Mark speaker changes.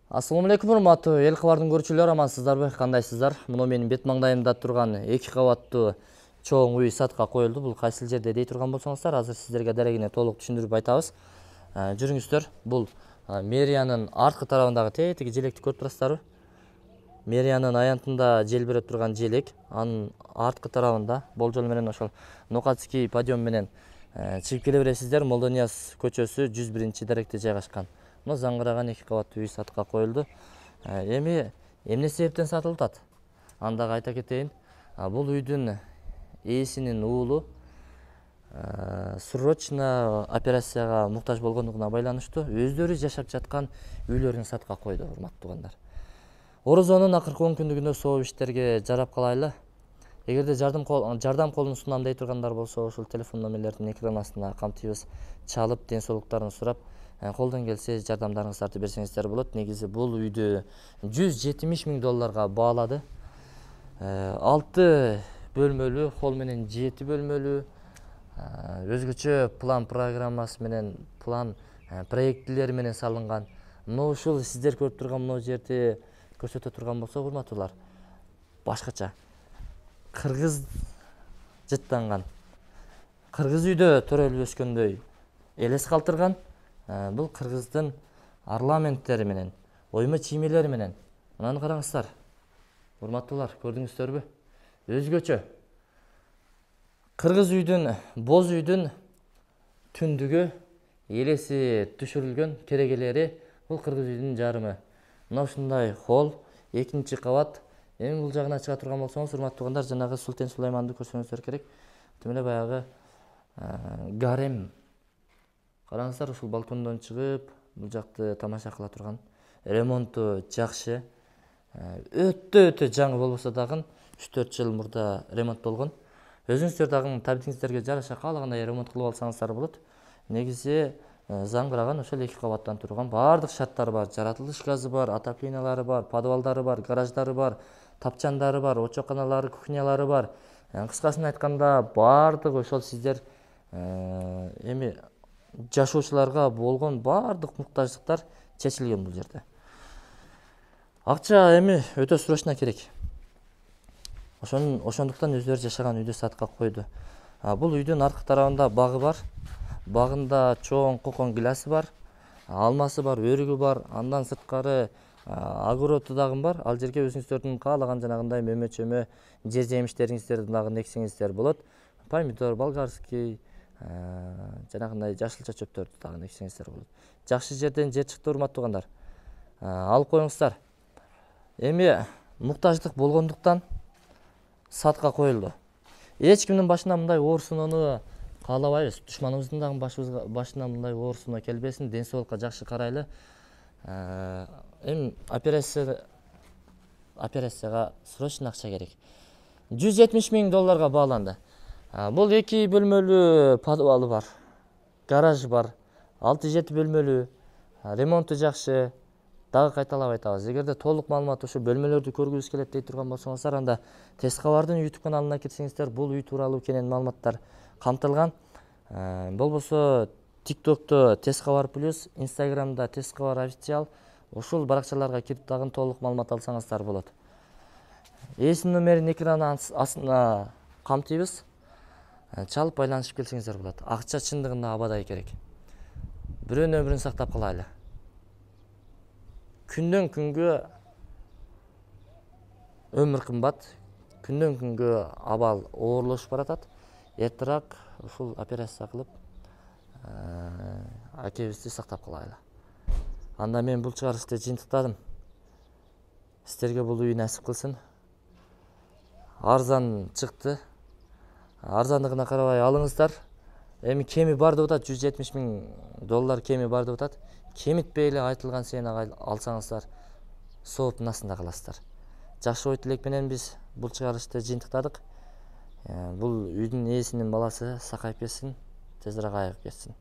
Speaker 1: Assalamu алейкум, урматтуу эл кабардын көрүүчүлөрү, амансыздарбы, кандайсыздар? Мына менин бет маңдайымда турган 2 кабаттуу чоң үй сатка коюлду. Бул кайсыл жерде дей турган болсоңуздар, азыр сиздерге дарегине толук түшүндүрүп айтабыз. Жүрүңүздөр. Бул мэриянын арткы тарабындагы тетиги желекти көрүп турасыздарбы? Мэриянын аянтында желбиреп турган желек, анын арткы тарабында болжол менен ошол Нокатский подиум менен чыгып келе бересиздер. Молдонияз көчөсү 101-даректе жайгашкан. Мына заңгыраган 2 кабаттуу үй сатка коюлду. Эми эмне себептен сатылып атат? Андагы айта кетейин. Бул үйдүн ээсинин уулу срочно операцияга муктаж болгондугуна байланыштуу өздөрү жашап жаткан үйлөрүн сатка койду, урматтуу туугандар. Орозонун акыркы 10 күндүгүндө сооп иштерге жарап калайлы. Эгерде жардам колун сунам дей тургандар болсо, ушул телефон номерлердин экран астына камтыйбыз. Чалып, ден соолуктарын сурап, колдон келсе жардамдарыңыздарды берсеңиздер болот. Негизи бул үйдү $170,000 баалады. 6 бөлмөлүү, холл менен 7 бөлмөлүү, өзгөчө план программасы менен, план проектилери менен салынган. Мына ушул сиздер көрүп турган мына жерди көрсөтө турган болсок, урматтуулар, башкача кыргыз жыттанган, кыргыз үйдө төрөлүп өскөндөй элес калтырган. Бул кыргыздын орнаменттери менен, ойма чиймелери менен. Мынаны караңыздар. Урматтуулар, көрдүңүздөрбү? Өзгөчө. Кыргыз үйдүн, боз үйдүн түндүгү элеси түшүрүлгөн, керегелери бул кыргыз үйдүн жарымы. Мына ушундай холл, 2-чи кабат. Эми бул жагына чыга турган болсоңуз, урматтуугандар, жанагы Султан Сулайманды көрсөңүздөр керек. Тимеле баягы гарем. Караңыздар, ушул балкондон чыгып, бул жакты тамаша кыла турган. Ремонту жакшы. Өтө жаңы болбосо дагы 3-4 жыл мурда ремонт болгон. Өзүңүздөр дагы табитиңиздерге жараша каалагандай ремонт кылып алсаңыздар болот. Негизи заңгыраган ошол 2 кабаттан турган, баардык шарттары бар. Жаратылыш газы бар, отоплениялары бар, подвалдары бар, гараждары бар, тапчандары бар, очоканалары, кухнялары бар. Кыскасын айтканда, баардык ошол сиздер эми жашоочуларга болгон баардык муктаждыктар чечилген бул жерде. Акча эми өтө срочно керек. Ошондуктан өздөрү жашаган үйдү сатка койду. Бул үйдүн аркы тарабында багы бар. Багында чоң кокон гилясы бар, алмасы бар, өрүгү бар. Андан сырткары огороду дагы бар. Ал жерге өзүңүздөрдүн каалаган жанагындай мөмө-чөмө, жер жемиштериңиздерди дагы нексеңиздер болот. Помидор, болгарский, жанагындай жашылча чөптөрдү дагы нексеңиздер болот. Жакшы жерден жер чыкты, урматтуугандар. Алып коюңуздар. Эми муктаждык болгондуктан сатка коюлду. Эч кимдин башына мындай оорсуноону каалабайбыз. Душманыбыздын дагы башына мындай оорсуноо келбесин, ден соолукка жакшы карайлы. Эми операцияга срочно акча керек. $170,000 бааланды. Бул 2 бөлмөлүү подвалы бар, гараж бар, 6-7 бөлмөлүү, ремонту жакшы. Дагы кайталап айтабыз. Эгерде толук маалымат ушу бөлмөлөрдү көргүбүз келет дей турган болсоңуздар, анда Тез кабардын YouTube каналына кирсеңиздер, бул үй тууралуу кенен маалыматтар камтылган. Болбосо TikTok'то Тез кабар плюс, Instagram'да Тез кабар официал, ушул баракчаларга кирип дагы толук маалымат алсаңыздар болот. Ээсинин номерин экран астына камтыйбыз. Чалып байланышып келсеңиздер болот. Акча чындыгында абадай керек. Бирөөнүн өмүрүн сактап калайлы. Күндөн күнгө өмүр кымбат, күндөн күнгө абал оорлошуп баратат. Эртерээк ушул операция кылып, акебизди сактап калайлы. Анда мен бул чыгарышты жыйынтыктадым. Сиздерге бул үй насип кылсын. Арзан чыкты. Арзандыгына карабай алыңыздар. Эми кеми бар деп атат, $170,000 кеми бар деп атат. Кемитпей эле айтылган сыйынак алсаңыздар, сооп насында каласыздар. Жакшы ой тилек менен биз бул чыгарышты жыйынтыктадык. Бул үйдүн ээсинин баласы сакайып кетсин, тезирээк айыгып кетсин.